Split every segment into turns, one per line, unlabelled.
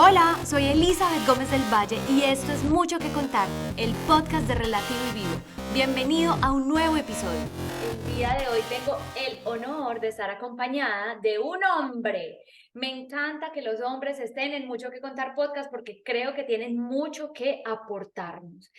Hola, soy Elizabeth Gómez del Valle y esto es Mucho que Contar, el podcast de Relativo y Vivo. Bienvenido a un nuevo episodio. El día de hoy tengo el honor de estar acompañada de un hombre. Me encanta que los hombres estén en Mucho que Contar podcast porque creo que tienen mucho que aportarnos.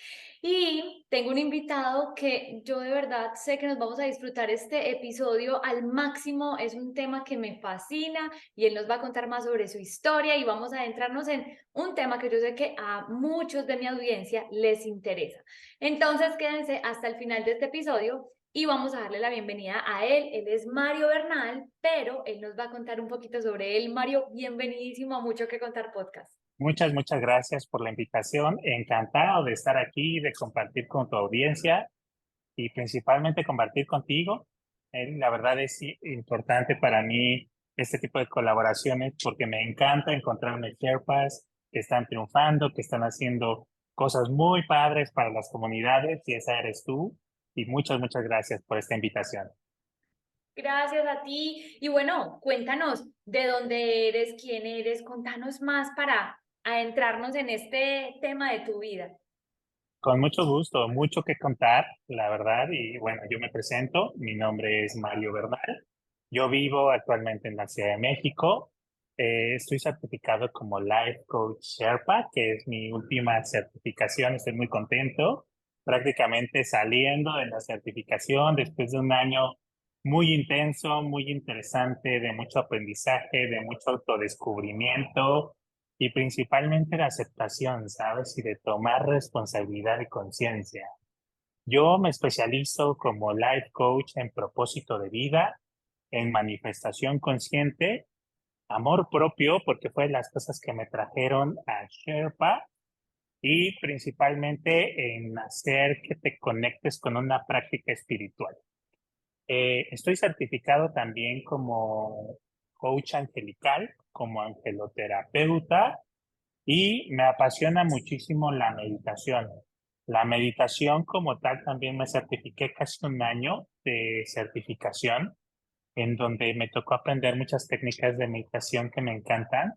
Y tengo un invitado que yo de verdad sé que nos vamos a disfrutar este episodio al máximo. Es un tema que me fascina y él nos va a contar más sobre su historia y vamos a adentrarnos en un tema que yo sé que a muchos de mi audiencia les interesa. Entonces quédense hasta el final de este episodio y vamos a darle la bienvenida a él. Él es Mario Bernal, pero él nos va a contar un poquito sobre él. Mario, bienvenidísimo a Mucho que Contar Podcast.
Muchas gracias por la invitación. Encantado de estar aquí, de compartir con tu audiencia y principalmente compartir contigo. La verdad es importante para mí este tipo de colaboraciones porque me encanta encontrarme Sherpas que están triunfando, que están haciendo cosas muy padres para las comunidades y esa eres tú. Y muchas gracias por esta invitación.
Gracias a ti. Y bueno, cuéntanos de dónde eres, quién eres, contanos más para adentrarnos en este tema de tu vida.
Con mucho gusto, mucho que contar, la verdad. Y bueno, yo me presento, mi nombre es Mario Bernal. Yo vivo actualmente en la Ciudad de México. Estoy certificado como Life Coach Sherpa, que es mi última certificación. Estoy muy contento, prácticamente saliendo de la certificación después de un año muy intenso, muy interesante, de mucho aprendizaje, de mucho autodescubrimiento y principalmente la aceptación, ¿sabes? Y de tomar responsabilidad y conciencia. Yo me especializo como life coach en propósito de vida, en manifestación consciente, amor propio, porque fue las cosas que me trajeron a Sherpa, y principalmente en hacer que te conectes con una práctica espiritual. Estoy certificado también como coach angelical, como angeloterapeuta y me apasiona muchísimo la meditación. La meditación como tal también me certifiqué casi un año de certificación en donde me tocó aprender muchas técnicas de meditación que me encantan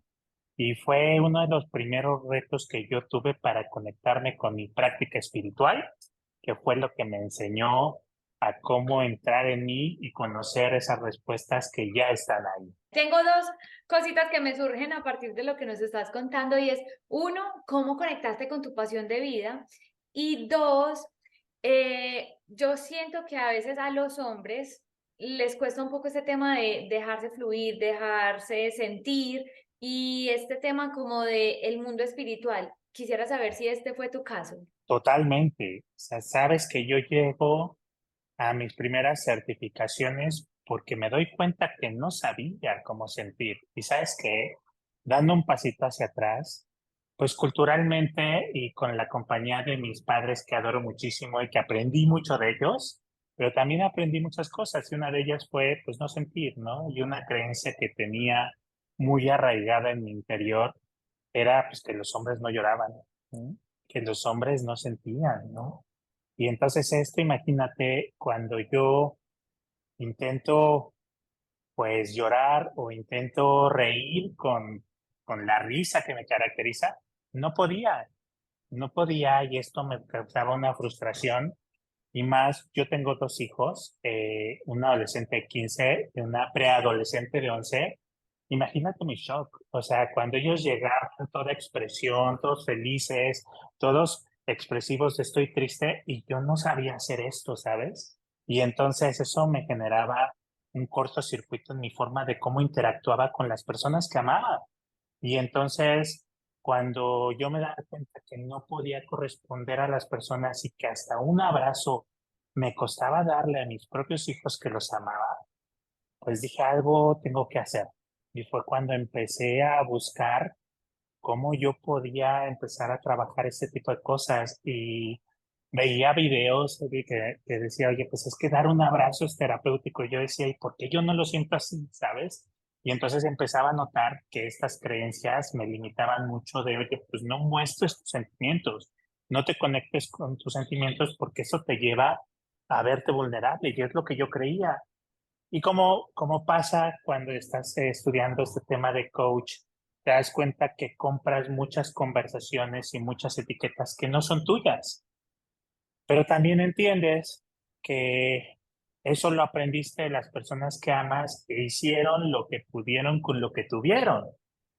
y fue uno de los primeros retos que yo tuve para conectarme con mi práctica espiritual, que fue lo que me enseñó a cómo entrar en mí y conocer esas respuestas que ya están ahí.
Tengo dos cositas que me surgen a partir de lo que nos estás contando y es, uno, cómo conectaste con tu pasión de vida y dos, yo siento que a veces a los hombres les cuesta un poco este tema de dejarse fluir, dejarse sentir y este tema como de el mundo espiritual. Quisiera saber si este fue tu caso.
Totalmente. O sea, sabes que yo llego a mis primeras certificaciones porque me doy cuenta que no sabía cómo sentir. Y sabes que, dando un pasito hacia atrás, pues culturalmente y con la compañía de mis padres que adoro muchísimo y que aprendí mucho de ellos, pero también aprendí muchas cosas y una de ellas fue pues no sentir, ¿no? Y una creencia que tenía muy arraigada en mi interior era pues que los hombres no lloraban, ¿no? Que los hombres no sentían, ¿no? Y entonces esto, imagínate, cuando yo intento pues llorar o intento reír con la risa que me caracteriza, no podía, no podía y esto me causaba una frustración y más, yo tengo dos hijos, una adolescente de 15 y una preadolescente de 11. Imagínate mi shock, o sea, cuando ellos llegaban, toda expresión, todos felices, todos expresivos de estoy triste y yo no sabía hacer esto, ¿sabes? Y entonces eso me generaba un cortocircuito en mi forma de cómo interactuaba con las personas que amaba. Y entonces, cuando yo me daba cuenta que no podía corresponder a las personas y que hasta un abrazo me costaba darle a mis propios hijos que los amaba, pues dije, algo tengo que hacer. Y fue cuando empecé a buscar cómo yo podía empezar a trabajar ese tipo de cosas y veía videos que decía, oye, pues es que dar un abrazo es terapéutico. Y yo decía, ¿y por qué yo no lo siento así, sabes? Y entonces empezaba a notar que estas creencias me limitaban mucho de, oye, pues no muestres tus sentimientos, no te conectes con tus sentimientos porque eso te lleva a verte vulnerable. Y es lo que yo creía. Y como pasa cuando estás estudiando este tema de coach, te das cuenta que compras muchas conversaciones y muchas etiquetas que no son tuyas, pero también entiendes que eso lo aprendiste de las personas que amas, que hicieron lo que pudieron con lo que tuvieron.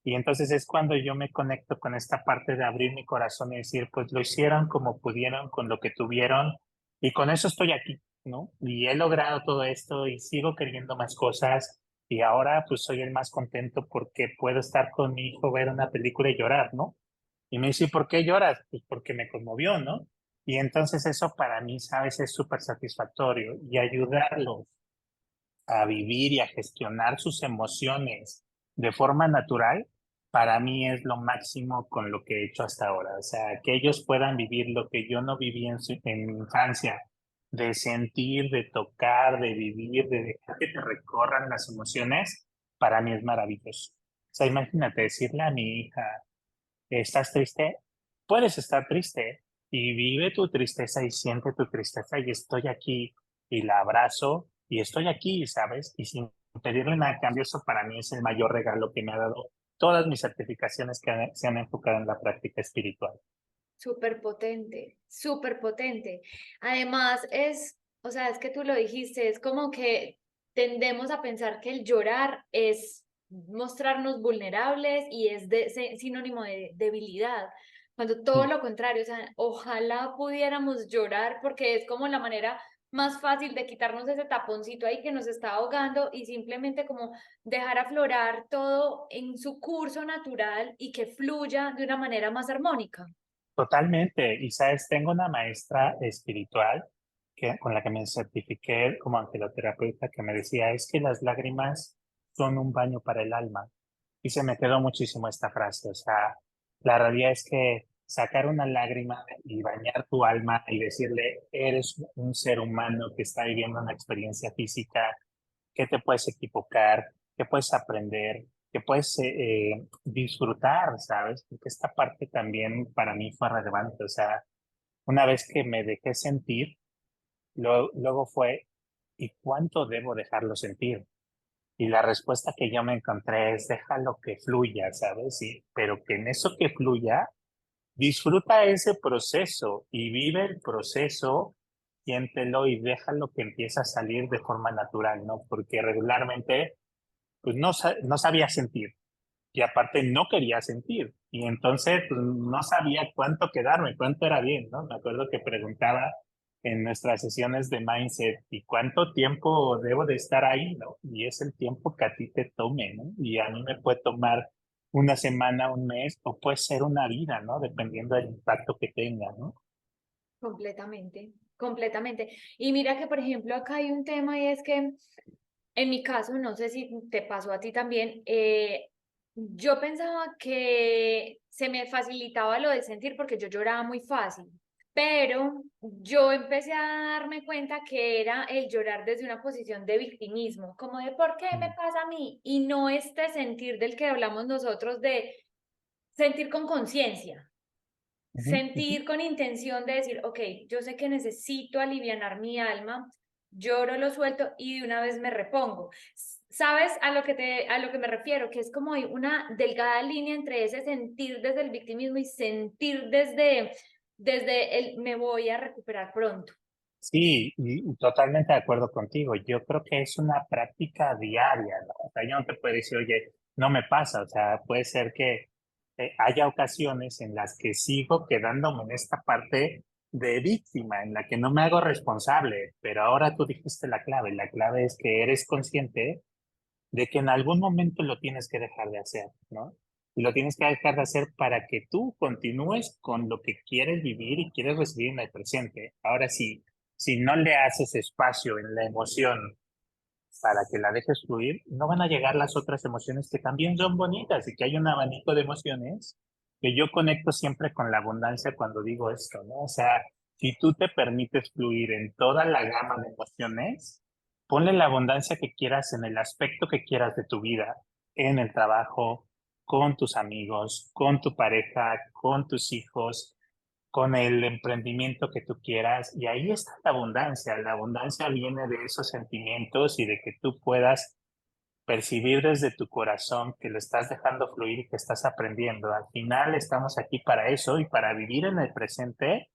Y entonces es cuando yo me conecto con esta parte de abrir mi corazón y decir, pues lo hicieron como pudieron con lo que tuvieron y con eso estoy aquí, ¿no? Y he logrado todo esto y sigo queriendo más cosas y ahora pues soy el más contento porque puedo estar con mi hijo, ver una película y llorar, ¿no? Y me dice, ¿por qué lloras? Pues porque me conmovió, ¿no? Y entonces eso para mí, sabes, es súper satisfactorio y ayudarlos a vivir y a gestionar sus emociones de forma natural, para mí es lo máximo con lo que he hecho hasta ahora. O sea, que ellos puedan vivir lo que yo no viví en mi infancia, de sentir, de tocar, de vivir, de dejar que te recorran las emociones, para mí es maravilloso. O sea, imagínate decirle a mi hija, ¿estás triste? Puedes estar triste y vive tu tristeza y siente tu tristeza y estoy aquí y la abrazo y estoy aquí, ¿sabes? Y sin pedirle nada a cambio, eso para mí es el mayor regalo que me ha dado todas mis certificaciones que se han enfocado en la práctica espiritual.
Súper potente, súper potente. Además o sea, es que tú lo dijiste, es como que tendemos a pensar que el llorar es mostrarnos vulnerables y es sinónimo de debilidad, cuando todo
Mm.
lo contrario, o sea, ojalá pudiéramos llorar porque es como la manera más fácil de quitarnos ese taponcito ahí que nos está ahogando y simplemente como dejar aflorar todo en su curso natural y que fluya de una manera más armónica.
Totalmente. Y sabes, tengo una maestra espiritual con la que me certifiqué como angeloterapeuta que me decía, es que las lágrimas son un baño para el alma. Y se me quedó muchísimo esta frase. O sea, la realidad es que sacar una lágrima y bañar tu alma y decirle, eres un ser humano que está viviendo una experiencia física, que te puedes equivocar, que puedes aprender, que puedes disfrutar, ¿sabes? Porque esta parte también para mí fue relevante. O sea, una vez que me dejé sentir, luego fue, ¿y cuánto debo dejarlo sentir? Y la respuesta que yo me encontré es déjalo que fluya, ¿sabes? Sí, pero que en eso que fluya, disfruta ese proceso y vive el proceso, siéntelo y déjalo que empiece a salir de forma natural, ¿no? Porque regularmente, pues no sabía sentir y aparte no quería sentir. Y entonces, pues, no sabía cuánto quedarme, cuánto era bien, ¿no? Me acuerdo que preguntaba en nuestras sesiones de mindset, ¿y cuánto tiempo debo de estar ahí, no? Y es el tiempo que a ti te tome, ¿no? Y a mí me puede tomar una semana, un mes, o puede ser una vida, ¿no? Dependiendo del impacto que tenga, ¿no?
Completamente, completamente. Y mira que, por ejemplo, acá hay un tema y es que en mi caso, no sé si te pasó a ti también, yo pensaba que se me facilitaba lo de sentir porque yo lloraba muy fácil, pero yo empecé a darme cuenta que era el llorar desde una posición de victimismo, como de ¿por qué me
Mm.
pasa a mí? Y no este sentir del que hablamos nosotros de sentir con conciencia.
Ujú, ujú.
Sentir con intención de decir, ok, yo sé que necesito alivianar mi alma, lloro, lo suelto y de una vez me repongo. ¿Sabes a lo que me refiero? Que es como hay una delgada línea entre ese sentir desde el victimismo y sentir desde el me voy a recuperar pronto.
Sí, y totalmente de acuerdo contigo. Yo creo que es una práctica diaria, ¿no? O sea, yo no te puedo decir, oye, no me pasa. O sea, puede ser que haya ocasiones en las que sigo quedándome en esta parte de víctima, en la que no me hago responsable. Pero ahora tú dijiste la clave. La clave es que eres consciente de que en algún momento lo tienes que dejar de hacer, ¿no? Y lo tienes que dejar de hacer para que tú continúes con lo que quieres vivir y quieres recibir en el presente. Ahora sí, si no le haces espacio en la emoción para que la dejes fluir, no van a llegar las otras emociones que también son bonitas y que hay un abanico de emociones que yo conecto siempre con la abundancia cuando digo esto, ¿no? O sea, si tú te permites fluir en toda la gama de emociones, ponle la abundancia que quieras en el aspecto que quieras de tu vida, en el trabajo, con tus amigos, con tu pareja, con tus hijos, con el emprendimiento que tú quieras. Y ahí está la abundancia. La abundancia viene de esos sentimientos y de que tú puedas percibir desde tu corazón que lo estás dejando fluir y que estás aprendiendo. Al final estamos aquí para eso y para vivir en el presente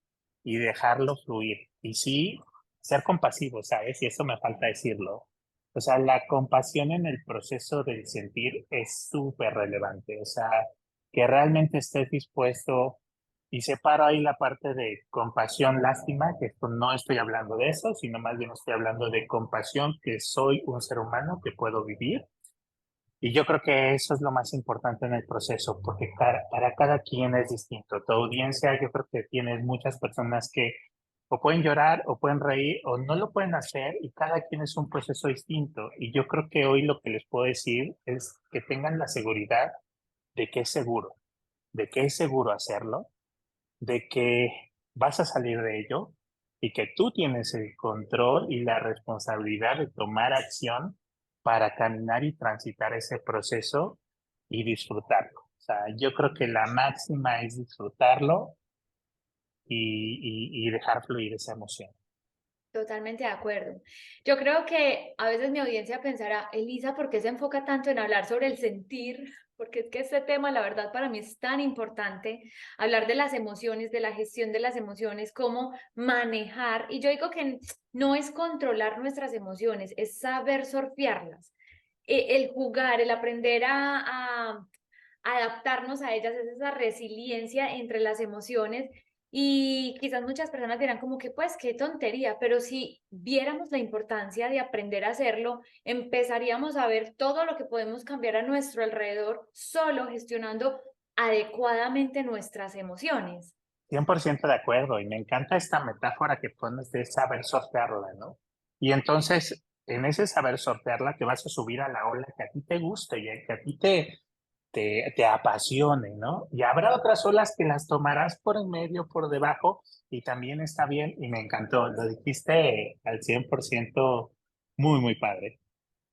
y dejarlo fluir. Y sí, ser compasivo, ¿sabes? Y eso me falta decirlo. O sea, la compasión en el proceso del sentir es súper relevante. O sea, que realmente estés dispuesto y separo ahí la parte de compasión, lástima, que esto no estoy hablando de eso, sino más bien estoy hablando de compasión, que soy un ser humano que puedo vivir. Y yo creo que eso es lo más importante en el proceso, porque para cada quien es distinto. Tu audiencia, yo creo que tienes muchas personas que o pueden llorar o pueden reír o no lo pueden hacer y cada quien es un proceso distinto. Y yo creo que hoy lo que les puedo decir es que tengan la seguridad de que es seguro, de que es seguro hacerlo, de que vas a salir de ello y que tú tienes el control y la responsabilidad de tomar acción para caminar y transitar ese proceso y disfrutarlo. O sea, yo creo que la máxima es disfrutarlo y dejar fluir esa emoción.
Totalmente de acuerdo. Yo creo que a veces mi audiencia pensará, Elisa, ¿por qué se enfoca tanto en hablar sobre el sentir? Porque es que este tema, la verdad, para mí es tan importante, hablar de las emociones, de la gestión de las emociones, cómo manejar. Y yo digo que no es controlar nuestras emociones, es saber surfearlas. El jugar, el aprender a adaptarnos a ellas, es esa resiliencia entre las emociones y quizás muchas personas dirán como que pues qué tontería, pero si viéramos la importancia de aprender a hacerlo, empezaríamos a ver todo lo que podemos cambiar a nuestro alrededor solo gestionando adecuadamente nuestras emociones.
100% de acuerdo y me encanta esta metáfora que pones de saber sortearla, ¿no? Y entonces, en ese saber sortearla, te vas a subir a la ola que a ti te guste y que a ti te apasione, ¿no? Y habrá otras olas que las tomarás por en medio, por debajo, y también está bien, y me encantó, lo dijiste al 100% muy, muy padre.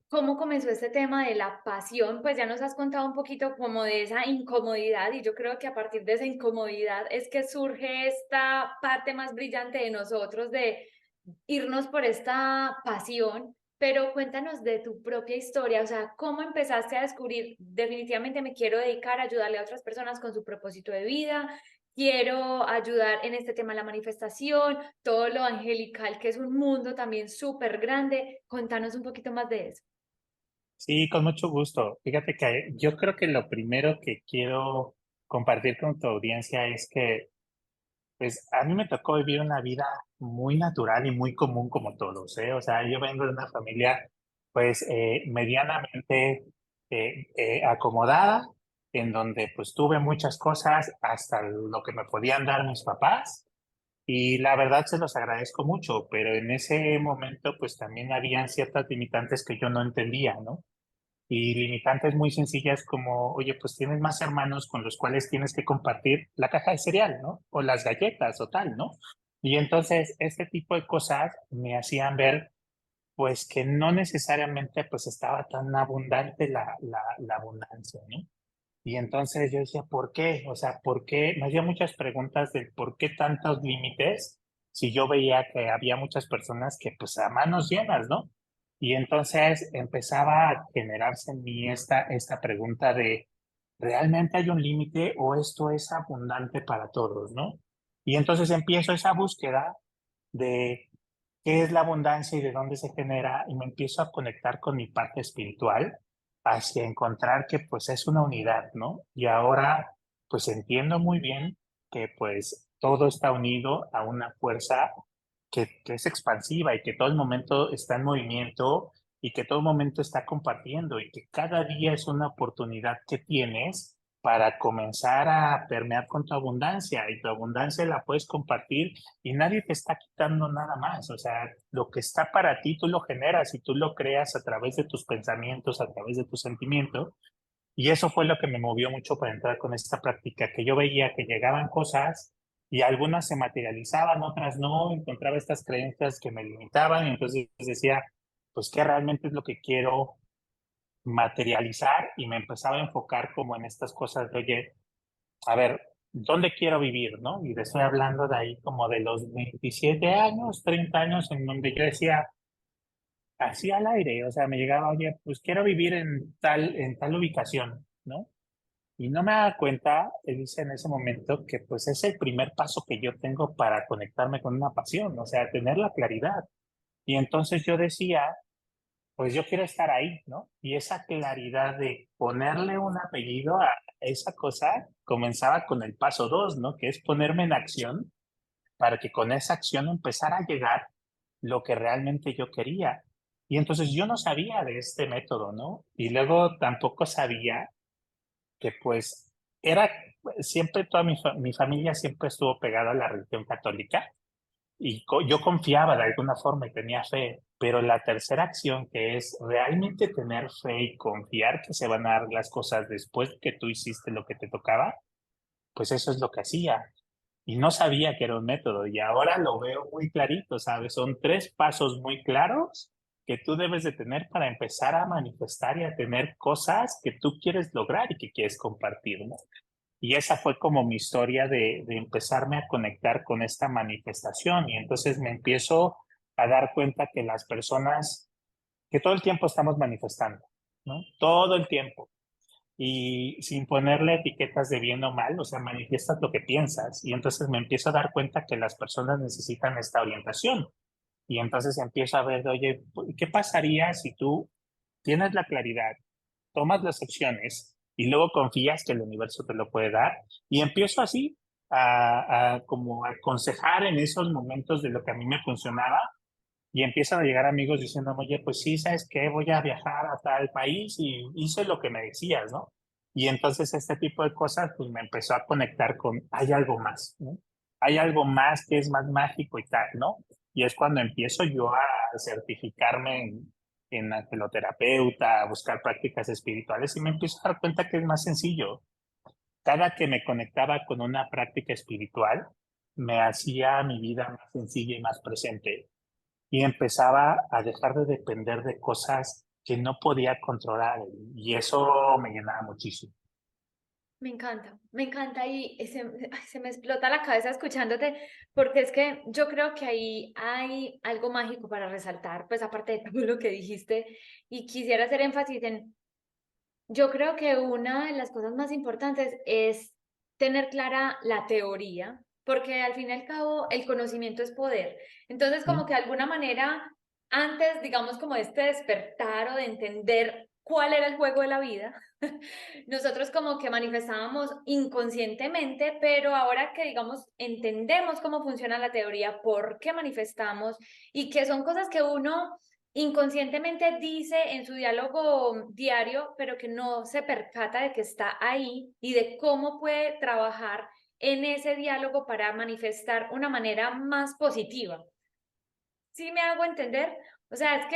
¿Cómo comenzó este tema de la pasión? Pues ya nos has contado un poquito como de esa incomodidad y yo creo que a partir de esa incomodidad es que surge esta parte más brillante de nosotros de irnos por esta pasión, pero cuéntanos de tu propia historia, o sea, ¿cómo empezaste a descubrir, definitivamente me quiero dedicar a ayudarle a otras personas con su propósito de vida? Quiero ayudar en este tema de la manifestación, todo lo angelical, que es un mundo también súper grande. Contanos un poquito más de eso.
Sí, con mucho gusto. Fíjate que yo creo que lo primero que quiero compartir con tu audiencia es que pues a mí me tocó vivir una vida muy natural y muy común como todos, ¿eh? O sea, yo vengo de una familia pues medianamente acomodada, en donde pues tuve muchas cosas hasta lo que me podían dar mis papás y la verdad se los agradezco mucho, pero en ese momento pues también habían ciertas limitantes que yo no entendía, ¿no? Y limitantes muy sencillas como, oye, pues tienes más hermanos con los cuales tienes que compartir la caja de cereal, ¿no? O las galletas o tal, ¿no? Y entonces este tipo de cosas me hacían ver, pues, que no necesariamente, pues, estaba tan abundante la abundancia, ¿no? Y entonces yo decía, ¿por qué? O sea, ¿por qué? Me hacía muchas preguntas de por qué tantos límites si yo veía que había muchas personas que pues a manos llenas, ¿no? Y entonces empezaba a generarse en mí esta pregunta de, ¿realmente hay un límite o esto es abundante para todos, ¿no? Y entonces empiezo esa búsqueda de qué es la abundancia y de dónde se genera y me empiezo a conectar con mi parte espiritual hacia encontrar que pues es una unidad, ¿no? Y ahora pues entiendo muy bien que pues todo está unido a una fuerza que es expansiva y que todo el momento está en movimiento y que todo el momento está compartiendo y que cada día es una oportunidad que tienes para comenzar a permear con tu abundancia y tu abundancia la puedes compartir y nadie te está quitando nada más. O sea, lo que está para ti, tú lo generas y tú lo creas a través de tus pensamientos, a través de tus sentimientos. Y eso fue lo que me movió mucho para entrar con esta práctica, que yo veía que llegaban cosas y algunas se materializaban, otras no, encontraba estas creencias que me limitaban y entonces decía, pues, ¿qué realmente es lo que quiero materializar? Y me empezaba a enfocar como en estas cosas de, oye, a ver, ¿dónde quiero vivir, no? Y le estoy hablando de ahí como de los 27 años, 30 años, en donde yo decía, así al aire, o sea, me llegaba, oye, pues quiero vivir en tal ubicación, ¿no? Y no me daba cuenta, dice en ese momento, que pues es el primer paso que yo tengo para conectarme con una pasión, o sea, tener la claridad. Y entonces yo decía, pues yo quiero estar ahí, ¿no? Y esa claridad de ponerle un apellido a esa cosa comenzaba con el paso dos, ¿no? Que es ponerme en acción para que con esa acción empezara a llegar lo que realmente yo quería. Y entonces yo no sabía de este método, ¿no? Y luego tampoco sabía que pues era siempre toda mi familia siempre estuvo pegada a la religión católica y yo confiaba de alguna forma y tenía fe, pero la tercera acción que es realmente tener fe y confiar que se van a dar las cosas después que tú hiciste lo que te tocaba, pues eso es lo que hacía. Y no sabía que era un método y ahora lo veo muy clarito, ¿sabes? Son tres pasos muy claros que tú debes de tener para empezar a manifestar y a tener cosas que tú quieres lograr y que quieres compartir, ¿no? Y esa fue como mi historia de empezarme a conectar con esta manifestación. Y entonces me empiezo a dar cuenta que las personas, que todo el tiempo estamos manifestando, ¿no? Todo el tiempo. Y sin ponerle etiquetas de bien o mal, o sea, manifiestas lo que piensas. Y entonces me empiezo a dar cuenta que las personas necesitan esta orientación. Y entonces empiezo a ver, oye, ¿qué pasaría si tú tienes la claridad, tomas las acciones y luego confías que el universo te lo puede dar? Y empiezo así a como a aconsejar en esos momentos de lo que a mí me funcionaba y empiezan a llegar amigos diciéndome, oye, pues sí, ¿sabes qué? Voy a viajar a tal país y hice lo que me decías, ¿no? Y entonces este tipo de cosas pues me empezó a conectar con, hay algo más, ¿no? Hay algo más que es más mágico y tal, ¿no? Y es cuando empiezo yo a certificarme en angeloterapeuta, a buscar prácticas espirituales y me empiezo a dar cuenta que es más sencillo. Cada que me conectaba con una práctica espiritual, me hacía mi vida más sencilla y más presente y empezaba a dejar de depender de cosas que no podía controlar y eso me llenaba muchísimo.
Me encanta y ay, se me explota la cabeza escuchándote, porque es que yo creo que ahí hay algo mágico para resaltar, pues aparte de todo lo que dijiste, y quisiera hacer énfasis en, yo creo que una de las cosas más importantes es tener clara la teoría, porque al fin y al cabo el conocimiento es poder. Entonces, como
¿Mm?
que de alguna manera, antes, digamos, como de este despertar o de entender cuál era el juego de la vida, nosotros como que manifestábamos inconscientemente, pero ahora que, digamos, entendemos cómo funciona la teoría, por qué manifestamos y que son cosas que uno inconscientemente dice en su diálogo diario, pero que no se percata de que está ahí y de cómo puede trabajar en ese diálogo para manifestar una manera más positiva. ¿Sí me hago entender? O sea,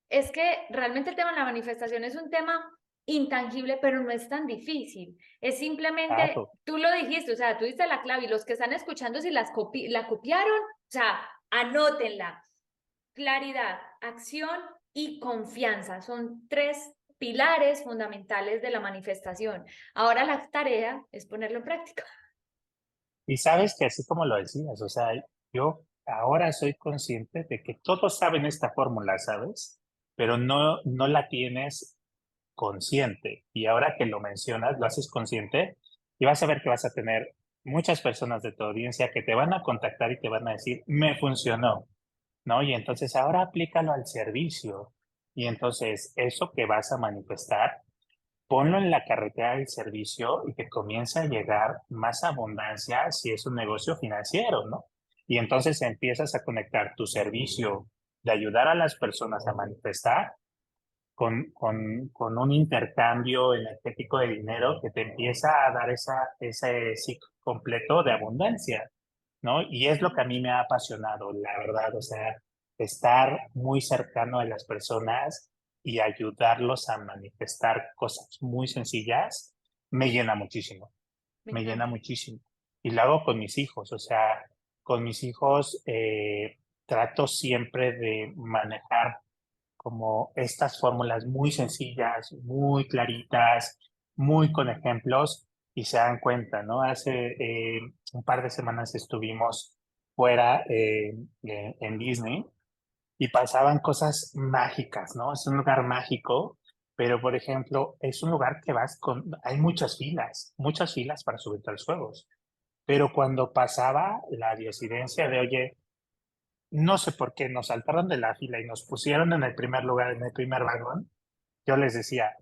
es que realmente el tema de la manifestación es un tema intangible, pero no es tan difícil. Es simplemente,
Claro.
tú lo dijiste, o sea, tú diste la clave y los que están escuchando, si la copiaron, o sea, anótenla. Claridad, acción y confianza son tres pilares fundamentales de la manifestación. Ahora la tarea es ponerlo en práctica.
Y sabes que así como lo decías, o sea, yo ahora soy consciente de que todos saben esta fórmula, ¿sabes? Pero no la tienes consciente. Y ahora que lo mencionas, lo haces consciente y vas a ver que vas a tener muchas personas de tu audiencia que te van a contactar y te van a decir, me funcionó, ¿no? Y entonces ahora aplícalo al servicio. Y entonces eso que vas a manifestar, ponlo en la carretera del servicio y que comience a llegar más abundancia si es un negocio financiero, ¿no? Y entonces empiezas a conectar tu servicio de ayudar a las personas a manifestar con un intercambio energético de dinero que te empieza a dar ese ciclo completo de abundancia, ¿no? Y es lo que a mí me ha apasionado, la verdad, o sea, estar muy cercano a las personas y ayudarlos a manifestar cosas muy sencillas, me llena muchísimo,
Me
me llena
encanta.
muchísimo. Y lo hago con mis hijos, o sea, con mis hijos trato siempre de manejar como estas fórmulas muy sencillas, muy claritas, muy con ejemplos y se dan cuenta, ¿no? Hace un par de semanas estuvimos fuera en Disney y pasaban cosas mágicas, ¿no? Es un lugar mágico, pero por ejemplo, es un lugar que hay muchas filas para subirte a los juegos. Pero cuando pasaba la diosidencia de, oye, no sé por qué nos saltaron de la fila y nos pusieron en el primer lugar, en el primer vagón, yo les decía,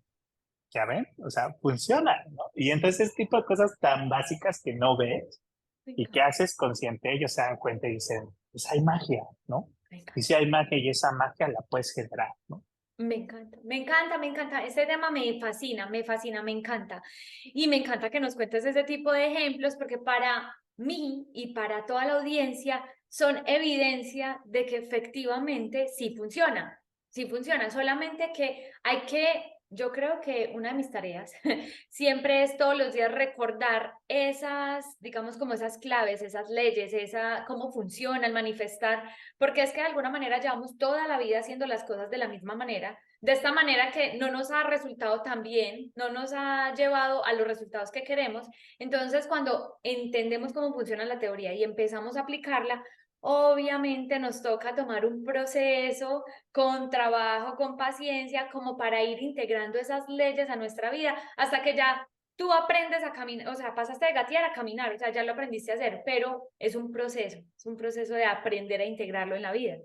ya ven, o sea, funciona, ¿no? Y entonces ese tipo de cosas tan básicas que no ves
Me
y que
encanta,
haces consciente, ellos se dan cuenta y dicen, pues hay magia, ¿no?
me
Y
encanta.
si hay magia y esa magia la puedes generar, ¿no?
Me encanta, me encanta, me encanta. Este tema me fascina, me fascina, me encanta. Y me encanta que nos cuentes ese tipo de ejemplos porque para mí y para toda la audiencia son evidencia de que efectivamente sí funciona. Sí funciona, solamente que hay que, yo creo que una de mis tareas siempre es todos los días recordar esas, digamos, como esas claves, esas leyes, esa, cómo funcionan, manifestar porque es que de alguna manera llevamos toda la vida haciendo las cosas de la misma manera, de esta manera que no nos ha resultado tan bien, no nos ha llevado a los resultados que queremos. Entonces, cuando entendemos cómo funciona la teoría y empezamos a aplicarla, obviamente nos toca tomar un proceso con trabajo, con paciencia, como para ir integrando esas leyes a nuestra vida hasta que ya tú aprendes a caminar, o sea, pasaste de gatear a caminar, o sea, ya lo aprendiste a hacer, pero es un proceso de aprender a integrarlo en la vida.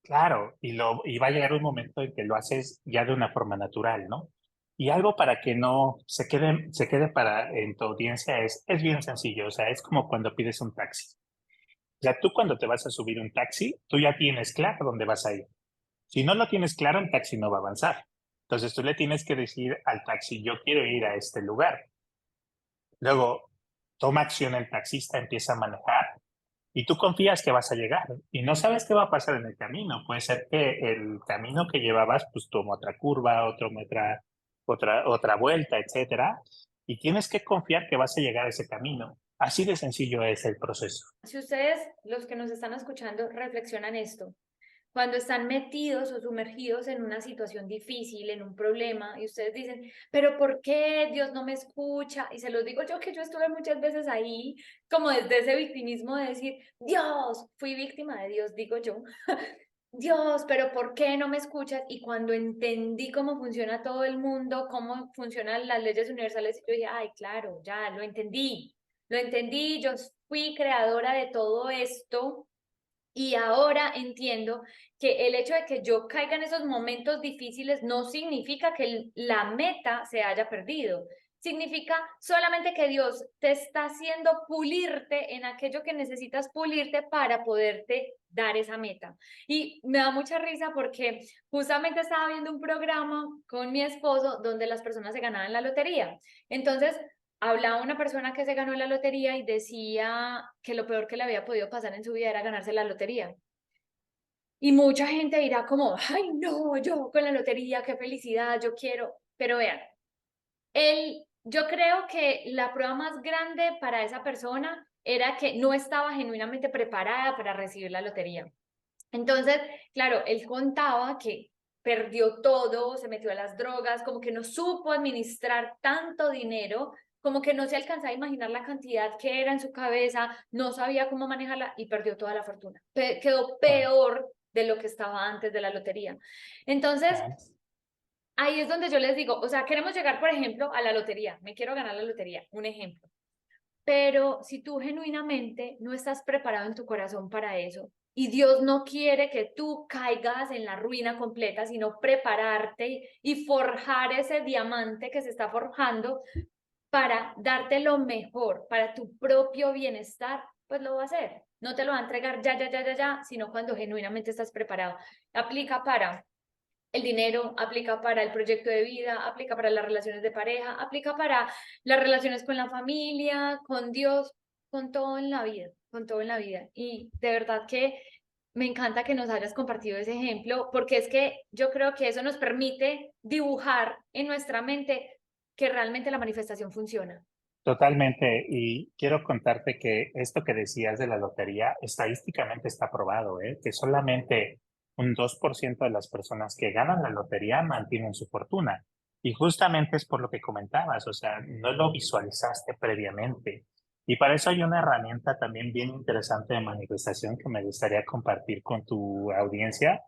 Claro, y va a llegar un momento en que lo haces ya de una forma natural, ¿no? Y algo para que no se quede en tu audiencia es bien sencillo, o sea, es como cuando pides un taxi. Ya tú cuando te vas a subir un taxi, tú ya tienes claro dónde vas a ir. Si no lo tienes claro, el taxi no va a avanzar. Entonces tú le tienes que decir al taxi, yo quiero ir a este lugar. Luego toma acción el taxista, empieza a manejar y tú confías que vas a llegar y no sabes qué va a pasar en el camino. Puede ser que el camino que llevabas, pues toma otra curva, otra vuelta, etcétera, y tienes que confiar que vas a llegar a ese camino. Así de sencillo es el proceso.
Si ustedes, los que nos están escuchando, reflexionan esto, cuando están metidos o sumergidos en una situación difícil, en un problema, y ustedes dicen, pero ¿por qué Dios no me escucha? Y se los digo yo que yo estuve muchas veces ahí, como desde ese victimismo de decir, Dios, fui víctima de Dios, digo yo, Dios, pero ¿por qué no me escuchas? Y cuando entendí cómo funciona todo el mundo, cómo funcionan las leyes universales, yo dije, ay, claro, ya lo entendí, yo fui creadora de todo esto y ahora entiendo que el hecho de que yo caiga en esos momentos difíciles no significa que la meta se haya perdido. Significa solamente que Dios te está haciendo pulirte en aquello que necesitas pulirte para poderte dar esa meta. Y me da mucha risa porque justamente estaba viendo un programa con mi esposo donde las personas se ganaban la lotería. Entonces, hablaba una persona que se ganó la lotería y decía que lo peor que le había podido pasar en su vida era ganarse la lotería. Y mucha gente dirá como, ay, no, yo con la lotería, qué felicidad, yo quiero. Pero vean, yo creo que la prueba más grande para esa persona era que no estaba genuinamente preparada para recibir la lotería. Entonces, claro, él contaba que perdió todo, se metió a las drogas, como que no supo administrar tanto dinero, como que no se alcanzaba a imaginar la cantidad que era en su cabeza, no sabía cómo manejarla y perdió toda la fortuna. Quedó
Ah,
peor de lo que estaba antes de la lotería. Entonces,
ah,
ahí es donde yo les digo, o sea, queremos llegar, por ejemplo, a la lotería, me quiero ganar la lotería, un ejemplo. Pero si tú genuinamente no estás preparado en tu corazón para eso y Dios no quiere que tú caigas en la ruina completa, sino prepararte y forjar ese diamante que se está forjando para darte lo mejor, para tu propio bienestar, pues lo va a hacer. No te lo va a entregar ya, ya, ya, ya, ya, sino cuando genuinamente estás preparado. Aplica para el dinero, aplica para el proyecto de vida, aplica para las relaciones de pareja, aplica para las relaciones con la familia, con Dios, con todo en la vida, con todo en la vida. Y de verdad que me encanta que nos hayas compartido ese ejemplo, porque es que yo creo que eso nos permite dibujar en nuestra mente que realmente la manifestación funciona.
totalmente. Y quiero contarte que esto que decías de la lotería, estadísticamente está probado, ¿eh? Que solamente un 2% de las personas que ganan la lotería mantienen su fortuna. Y justamente es por lo que comentabas, o sea, no lo visualizaste previamente. Y para eso hay una herramienta también bien interesante de manifestación que me gustaría compartir con tu audiencia,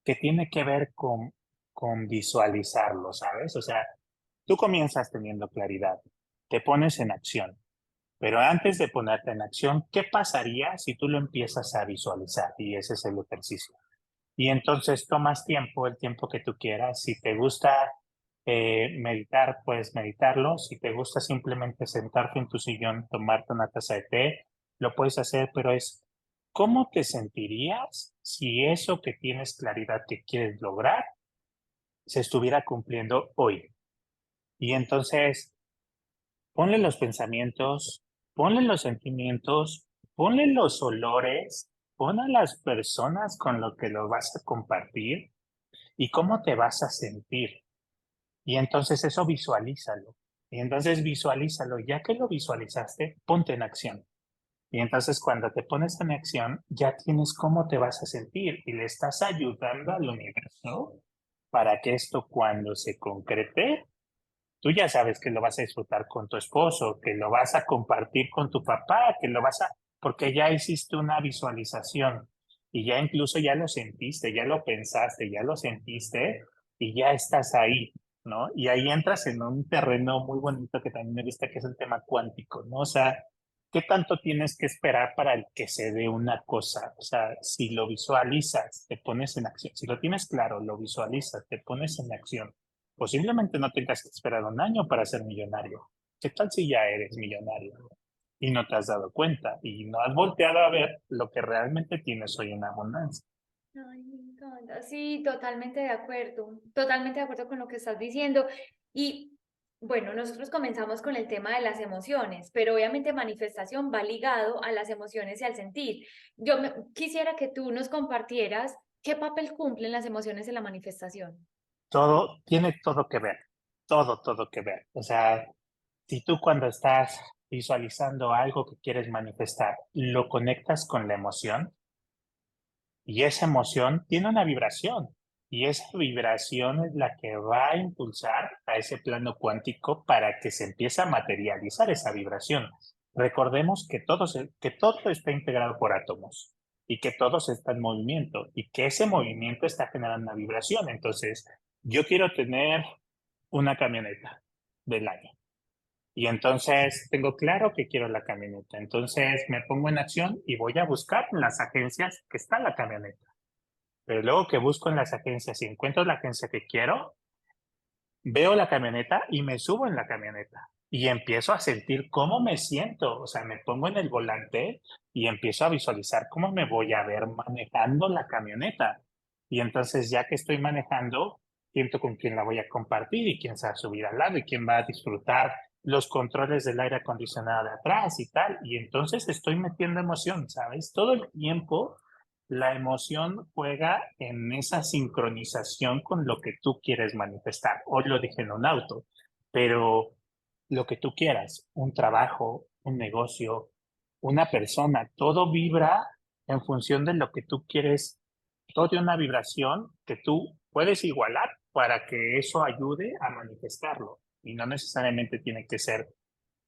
que tiene que ver con visualizarlo, ¿sabes? O sea, tú comienzas teniendo claridad, te pones en acción, pero antes de ponerte en acción, ¿qué pasaría si tú lo empiezas a visualizar? Y ese es el ejercicio. Y entonces tomas tiempo, el tiempo que tú quieras. Si te gusta meditar, puedes meditarlo. Si te gusta simplemente sentarte en tu sillón, tomarte una taza de té, lo puedes hacer, pero es ¿cómo te sentirías si eso que tienes claridad que quieres lograr se estuviera cumpliendo hoy? Y entonces ponle los pensamientos, ponle los sentimientos, ponle los olores, pon a las personas con lo que lo vas a compartir y cómo te vas a sentir. Y entonces eso visualízalo. Y entonces visualízalo. Ya que lo visualizaste, ponte en acción. Y entonces cuando te pones en acción, ya tienes cómo te vas a sentir y le estás ayudando al universo para que esto cuando se concrete, tú ya sabes que lo vas a disfrutar con tu esposo, que lo vas a compartir con tu papá, que lo vas a, porque ya hiciste una visualización y ya incluso ya lo sentiste, ya lo pensaste, ya lo sentiste y ya estás ahí, ¿no? Y ahí entras en un terreno muy bonito que también me gusta, que es el tema cuántico, ¿no? O sea, ¿qué tanto tienes que esperar para el que se dé una cosa? O sea, si lo visualizas, te pones en acción. Si lo tienes claro, lo visualizas, te pones en acción. Posiblemente no tengas que esperar un año para ser millonario. ¿Qué tal si ya eres millonario y no te has dado cuenta y no has volteado a ver lo que realmente tienes hoy en abundancia?
Ay, me encanta. Sí, totalmente de acuerdo con lo que estás diciendo. Y bueno, nosotros comenzamos con el tema de las emociones, pero obviamente manifestación va ligado a las emociones y al sentir. Quisiera que tú nos compartieras qué papel cumplen las emociones en la manifestación.
Todo tiene todo que ver, todo que ver. O sea, si tú cuando estás visualizando algo que quieres manifestar, lo conectas con la emoción, y esa emoción tiene una vibración y esa vibración es la que va a impulsar a ese plano cuántico para que se empiece a materializar esa vibración. Recordemos que todo está integrado por átomos y que todo está en movimiento y que ese movimiento está generando una vibración. Entonces, yo quiero tener una camioneta del año. Y entonces tengo claro que quiero la camioneta. Entonces me pongo en acción y voy a buscar en las agencias que está la camioneta. Pero luego que busco en las agencias y encuentro la agencia que quiero, veo la camioneta y me subo en la camioneta y empiezo a sentir cómo me siento. O sea, me pongo en el volante y empiezo a visualizar cómo me voy a ver manejando la camioneta. Y entonces, ya que estoy manejando, siento con quién la voy a compartir y quién se va a subir al lado y quién va a disfrutar los controles del aire acondicionado de atrás y tal. Y entonces estoy metiendo emoción, ¿sabes? Todo el tiempo la emoción juega en esa sincronización con lo que tú quieres manifestar. Hoy lo dije en un auto, pero lo que tú quieras, un trabajo, un negocio, una persona, todo vibra en función de lo que tú quieres, todo de una vibración que tú puedes igualar para que eso ayude a manifestarlo. Y no necesariamente tiene que ser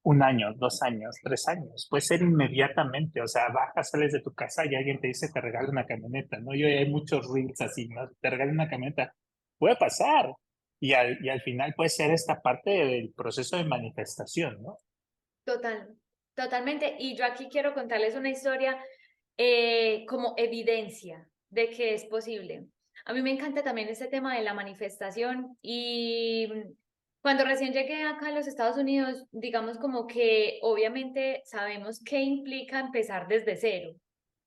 un año, 2 años, 3 años. Puede ser inmediatamente, o sea, bajas, sales de tu casa y alguien te dice te regalo una camioneta, ¿no? Y hoy hay muchos reels así, ¿no? Te regalo una camioneta. Puede pasar. Y al final puede ser esta parte del proceso de manifestación, ¿no?
Total, totalmente. Y yo aquí quiero contarles una historia como evidencia de que es posible. A mí me encanta también este tema de la manifestación y cuando recién llegué acá a los Estados Unidos, digamos como que obviamente sabemos qué implica empezar desde cero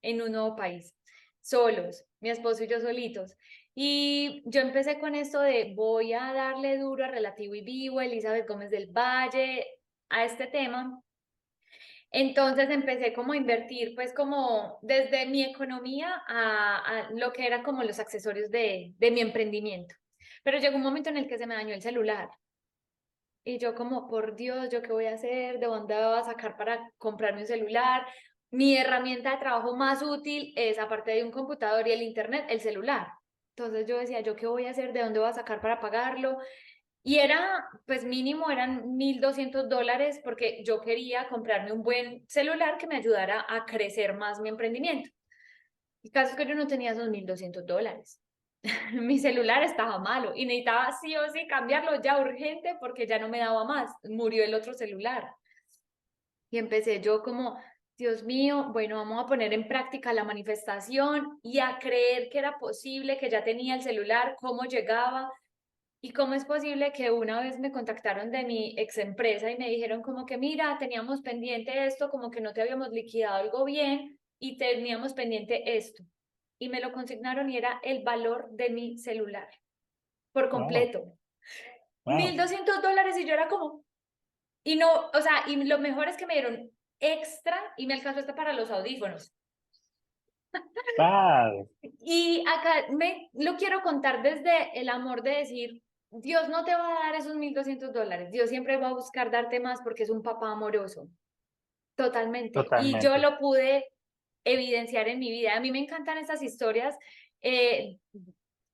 en un nuevo país, solos, mi esposo y yo solitos. Y yo empecé con esto de voy a darle duro a Relativo y Vivo, Elizabeth Gómez del Valle, a este tema. Entonces empecé como a invertir, pues como desde mi economía a lo que era como los accesorios de mi emprendimiento. Pero llegó un momento en el que se me dañó el celular. Y yo como, por Dios, ¿yo qué voy a hacer? ¿De dónde voy a sacar para comprarme un celular? Mi herramienta de trabajo más útil es, aparte de un computador y el internet, el celular. Entonces yo decía, ¿yo qué voy a hacer? ¿De dónde voy a sacar para pagarlo? Y era, pues mínimo eran $1,200 porque yo quería comprarme un buen celular que me ayudara a crecer más mi emprendimiento. El caso es que yo no tenía esos $1,200. Mi celular estaba malo y necesitaba sí o sí cambiarlo ya urgente porque ya no me daba más. Murió el otro celular. Y empecé yo como, Dios mío, bueno, vamos a poner en práctica la manifestación y a creer que era posible, que ya tenía el celular, cómo llegaba. ¿Y cómo es posible que una vez me contactaron de mi ex empresa y me dijeron como que, mira, teníamos pendiente esto, como que no te habíamos liquidado algo bien y teníamos pendiente esto? Y me lo consignaron y era el valor de mi celular por
Wow,
completo. mil
wow,
doscientos dólares y yo era como, y no, o sea, y lo mejor es que me dieron extra y me alcanzó hasta para los audífonos.
wow.
Y acá me lo quiero contar desde el amor de decir, Dios no te va a dar esos $1,200, Dios siempre va a buscar darte más porque es un papá amoroso, totalmente. Y yo
Totalmente.
lo pude evidenciar en mi vida. A mí me encantan estas historias eh,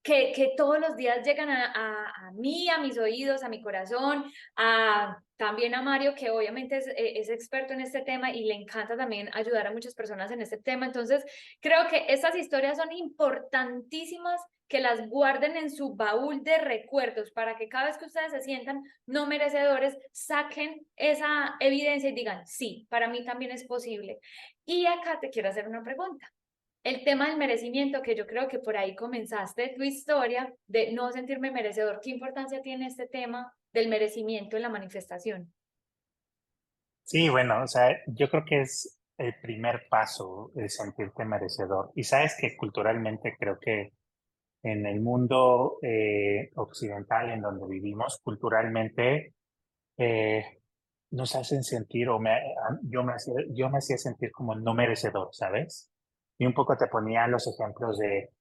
que todos los días llegan a mí, a mis oídos, a mi corazón, también a Mario, que obviamente es experto en este tema y le encanta también ayudar a muchas personas en este tema. Entonces, creo que estas historias son importantísimas que las guarden en su baúl de recuerdos para que cada vez que ustedes se sientan no merecedores, saquen esa evidencia y digan, sí, para mí también es posible. Y acá te quiero hacer una pregunta. El tema del merecimiento, que yo creo que por ahí comenzaste tu historia de no sentirme merecedor. ¿Qué importancia tiene este tema del merecimiento en la manifestación?
Sí, bueno, o sea, yo creo que es el primer paso el sentirte merecedor. Y sabes que culturalmente creo que en el mundo occidental en donde vivimos, culturalmente eh, nos hacen sentir, yo me hacía sentir como no merecedor, ¿sabes? Y un poco te ponía los ejemplos de,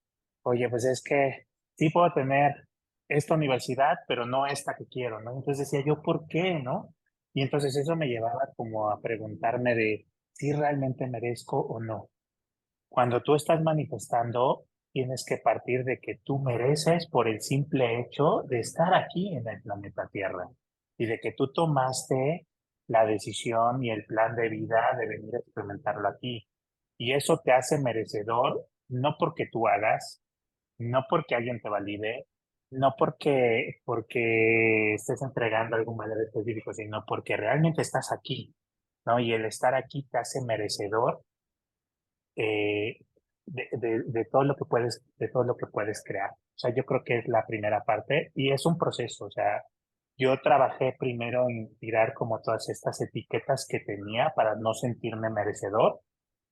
oye, pues es que sí puedo tener esta universidad, pero no esta que quiero, ¿no? Entonces decía yo, ¿por qué, no? Y entonces eso me llevaba como a preguntarme de si realmente merezco o no. Cuando tú estás manifestando, tienes que partir de que tú mereces por el simple hecho de estar aquí en el planeta Tierra y de que tú tomaste la decisión y el plan de vida de venir a experimentarlo aquí. Y eso te hace merecedor, no porque tú hagas, no porque alguien te valide, no porque estés entregando algún valor específico, sino porque realmente estás aquí, ¿no? Y el estar aquí te hace merecedor eh, de todo lo que de todo lo que puedes crear. O sea, yo creo que es la primera parte y es un proceso. O sea, yo trabajé primero en tirar como todas estas etiquetas que tenía para no sentirme merecedor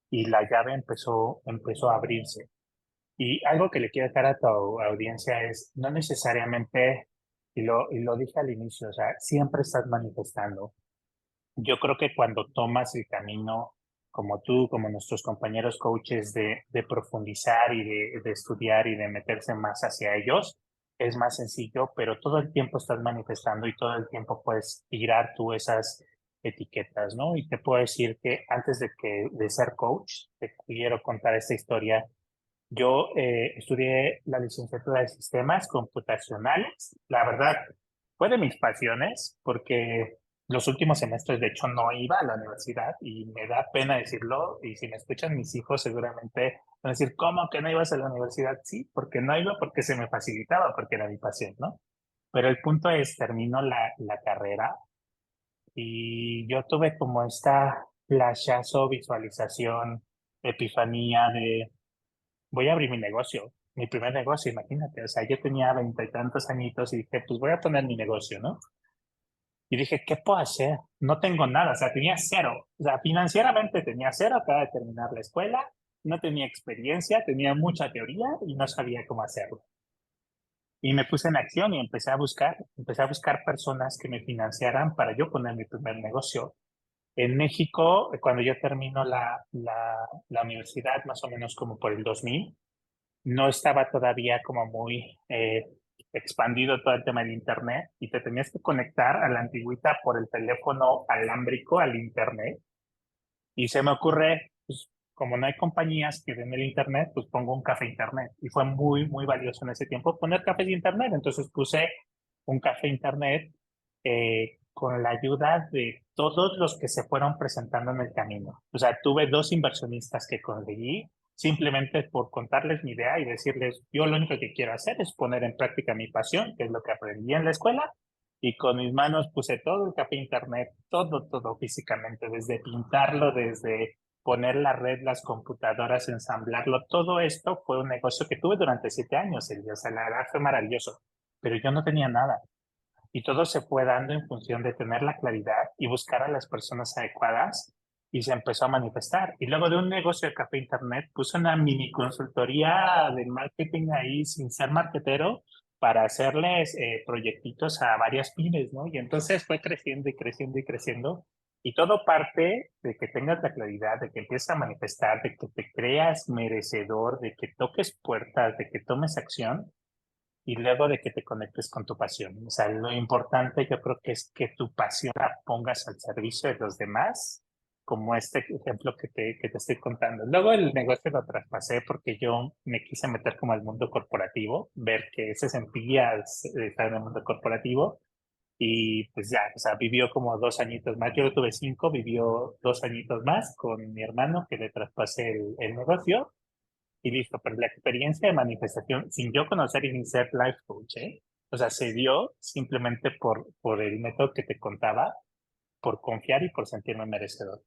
y la llave empezó a abrirse. Y algo que le quiero dejar a tu audiencia es, no necesariamente, y lo dije al inicio, o sea, siempre estás manifestando. Yo creo que cuando tomas el camino, como tú, como nuestros compañeros coaches, de profundizar y de estudiar y de meterse más hacia ellos, es más sencillo, pero todo el tiempo estás manifestando y todo el tiempo puedes tirar tú esas etiquetas, ¿no? Y te puedo decir que antes de ser coach, te quiero contar esta historia. Yo estudié la licenciatura de sistemas computacionales. La verdad, fue de mis pasiones porque los últimos semestres, de hecho, no iba a la universidad y me da pena decirlo. Y si me escuchan mis hijos, seguramente van a decir, ¿cómo que no ibas a la universidad? Sí, porque no iba, porque se me facilitaba, porque era mi pasión, ¿no? Pero el punto es, termino la carrera y yo tuve como esta flashazo, visualización, epifanía de voy a abrir mi negocio, mi primer negocio, imagínate. O sea, yo tenía 20 y tantos añitos y dije, pues voy a poner mi negocio, ¿no? Y dije, ¿qué puedo hacer? No tengo nada, o sea, tenía cero. O sea, financieramente tenía cero, acaba de terminar la escuela, no tenía experiencia, tenía mucha teoría y no sabía cómo hacerlo. Y me puse en acción y empecé a buscar personas que me financiaran para yo poner mi primer negocio. En México, cuando yo termino la universidad, más o menos como por el 2000, no estaba todavía como muy expandido todo el tema del Internet y te tenías que conectar a la antigüita por el teléfono alámbrico al Internet. Y se me ocurre, pues como no hay compañías que den el Internet, pues pongo un café Internet. Y fue muy, muy valioso en ese tiempo poner cafés de Internet. Entonces puse un café internet con la ayuda de todos los que se fueron presentando en el camino. O sea, tuve dos inversionistas que conseguí simplemente por contarles mi idea y decirles, yo lo único que quiero hacer es poner en práctica mi pasión, que es lo que aprendí en la escuela, y con mis manos puse todo el café internet, todo físicamente, desde pintarlo, desde poner la red, las computadoras, ensamblarlo, todo esto fue un negocio que tuve durante 7 años, o sea, la verdad fue maravilloso, pero yo no tenía nada. Y todo se fue dando en función de tener la claridad y buscar a las personas adecuadas y se empezó a manifestar. Y luego de un negocio de café internet, puse una mini consultoría de marketing ahí sin ser marketero para hacerles proyectitos a varias pymes, ¿no? Y entonces fue creciendo y creciendo y creciendo. Y todo parte de que tengas la claridad, de que empieces a manifestar, de que te creas merecedor, de que toques puertas, de que tomes acción y luego de que te conectes con tu pasión. O sea, lo importante yo creo que es que tu pasión la pongas al servicio de los demás, como este ejemplo que te estoy contando. Luego el negocio lo traspasé porque yo me quise meter como al mundo corporativo, ver que se sentía estar en el mundo corporativo y pues ya, o sea, vivió como 2 añitos más. Yo tuve 5, vivió 2 añitos más con mi hermano que le traspasé el negocio y listo, pero la experiencia de manifestación, sin yo conocer y ni ser life coach, ¿eh? O sea, se dio simplemente por el método que te contaba, por confiar y por sentirme merecedor.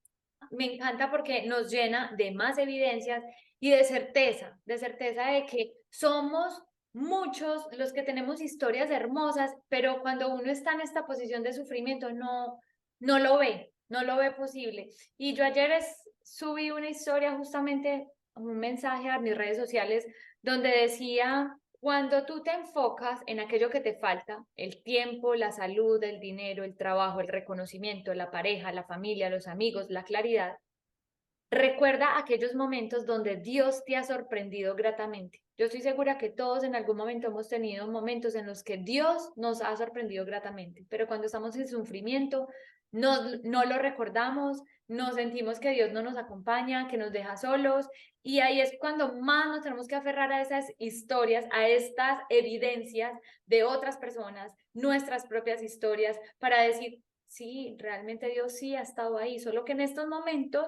Me encanta porque nos llena de más evidencias y de certeza de que somos muchos los que tenemos historias hermosas, pero cuando uno está en esta posición de sufrimiento no lo ve, no lo ve posible. Y yo ayer subí una historia justamente, un mensaje a mis redes sociales donde decía cuando tú te enfocas en aquello que te falta, el tiempo, la salud, el dinero, el trabajo, el reconocimiento, la pareja, la familia, los amigos, la claridad, recuerda aquellos momentos donde Dios te ha sorprendido gratamente. Yo estoy segura que todos en algún momento hemos tenido momentos en los que Dios nos ha sorprendido gratamente, pero cuando estamos en sufrimiento, no lo recordamos, nos sentimos que Dios no nos acompaña, que nos deja solos, y ahí es cuando más nos tenemos que aferrar a esas historias, a estas evidencias de otras personas, nuestras propias historias, para decir, sí, realmente Dios sí ha estado ahí, solo que en estos momentos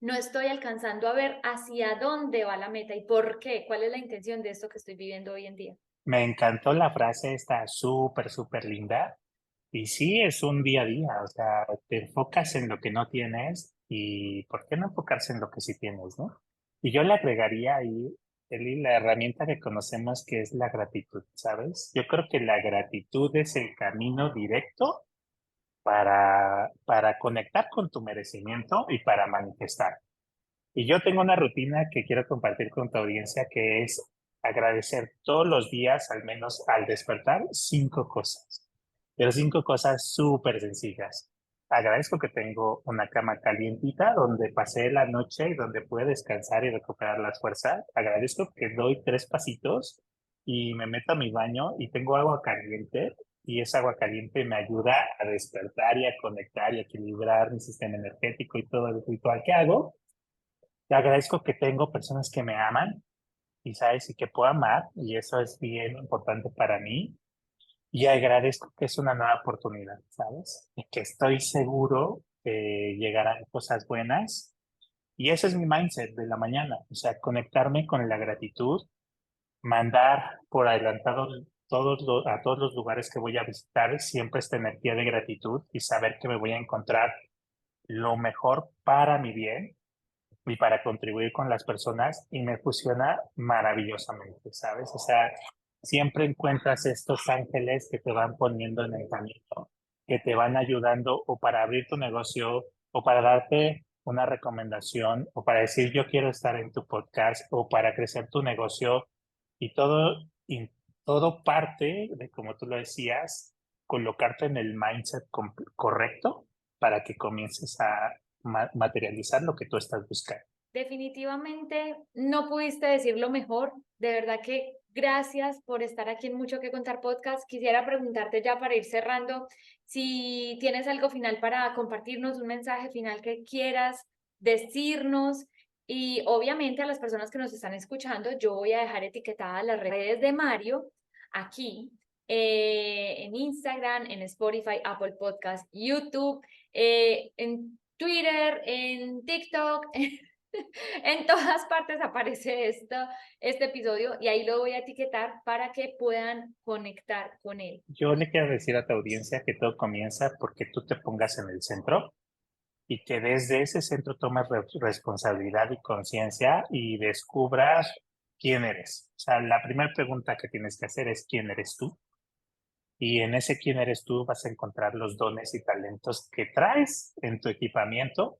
no estoy alcanzando a ver hacia dónde va la meta y por qué, cuál es la intención de esto que estoy viviendo hoy en día.
Me encantó la frase, está súper linda. Y sí, es un día a día, o sea, te enfocas en lo que no tienes y ¿por qué no enfocarse en lo que sí tienes, no? Y yo le agregaría ahí, Eli, la herramienta que conocemos que es la gratitud, ¿sabes? Yo creo que la gratitud es el camino directo para conectar con tu merecimiento y para manifestar. Y yo tengo una rutina que quiero compartir con tu audiencia que es agradecer todos los días, al menos al despertar, 5 cosas. Pero 5 cosas súper sencillas. Agradezco que tengo una cama calientita donde pasé la noche y donde pude descansar y recuperar las fuerzas. Agradezco que doy 3 pasitos y me meto a mi baño y tengo agua caliente y esa agua caliente me ayuda a despertar y a conectar y a equilibrar mi sistema energético y todo el ritual que hago. Te agradezco que tengo personas que me aman y sabes y que puedo amar y eso es bien importante para mí. Y agradezco que es una nueva oportunidad, ¿sabes? Y que estoy seguro que llegarán cosas buenas. Y ese es mi mindset de la mañana, o sea, conectarme con la gratitud, mandar por adelantado a todos los lugares que voy a visitar siempre esta energía de gratitud y saber que me voy a encontrar lo mejor para mi bien y para contribuir con las personas y me funciona maravillosamente, ¿sabes? O sea, siempre encuentras estos ángeles que te van poniendo en el camino, que te van ayudando o para abrir tu negocio o para darte una recomendación o para decir yo quiero estar en tu podcast o para crecer tu negocio y todo parte de, como tú lo decías, colocarte en el mindset correcto para que comiences a materializar lo que tú estás buscando.
Definitivamente no pudiste decirlo mejor. De verdad que gracias por estar aquí en Mucho que Contar Podcast. Quisiera preguntarte ya para ir cerrando si tienes algo final para compartirnos, un mensaje final que quieras decirnos. Y obviamente a las personas que nos están escuchando, yo voy a dejar etiquetadas las redes de Mario aquí en Instagram, en Spotify, Apple Podcast, YouTube, en Twitter, en TikTok, en todas partes aparece este episodio y ahí lo voy a etiquetar para que puedan conectar con él.
Yo le quiero decir a tu audiencia que todo comienza porque tú te pongas en el centro y que desde ese centro tomes responsabilidad y conciencia y descubras quién eres. O sea, la primera pregunta que tienes que hacer es ¿quién eres tú? Y en ese quién eres tú vas a encontrar los dones y talentos que traes en tu equipamiento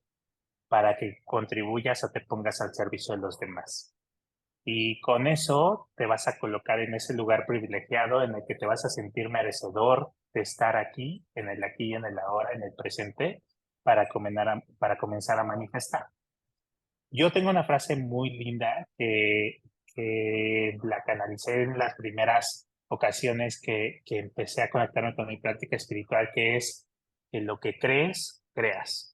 para que contribuyas o te pongas al servicio de los demás. Y con eso te vas a colocar en ese lugar privilegiado en el que te vas a sentir merecedor de estar aquí, en el ahora, en el presente, para comenzar a manifestar. Yo tengo una frase muy linda que la canalicé en las primeras ocasiones que empecé a conectarme con mi práctica espiritual, que es que lo que crees, creas.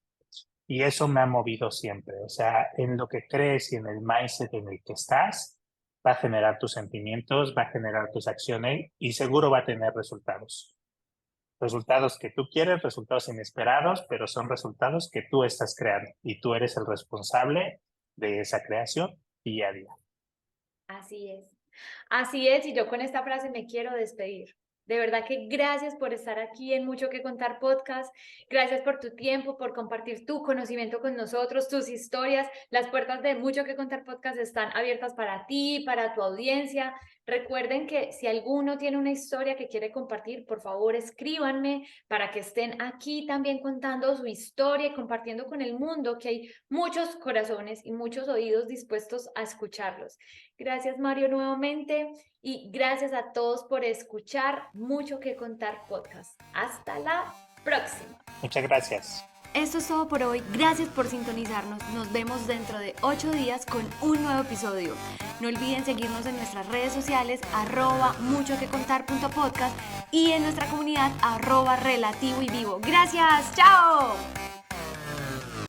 Y eso me ha movido siempre. O sea, en lo que crees y en el mindset en el que estás, va a generar tus sentimientos, va a generar tus acciones y seguro va a tener resultados. Resultados que tú quieres, resultados inesperados, pero son resultados que tú estás creando y tú eres el responsable de esa creación día a día.
Así es. Así es, y yo con esta frase me quiero despedir. De verdad que gracias por estar aquí en Mucho que Contar Podcast. Gracias por tu tiempo, por compartir tu conocimiento con nosotros, tus historias. Las puertas de Mucho que Contar Podcast están abiertas para ti, para tu audiencia. Recuerden que si alguno tiene una historia que quiere compartir, por favor escríbanme para que estén aquí también contando su historia y compartiendo con el mundo, que hay muchos corazones y muchos oídos dispuestos a escucharlos. Gracias, Mario, nuevamente. Y gracias a todos por escuchar Mucho que Contar Podcast. Hasta la próxima.
Muchas gracias.
Esto es todo por hoy. Gracias por sintonizarnos. Nos vemos dentro de 8 días con un nuevo episodio. No olviden seguirnos en nuestras redes sociales @muchoquecontar.podcast y en nuestra comunidad @relativo y vivo. Gracias. ¡Chao!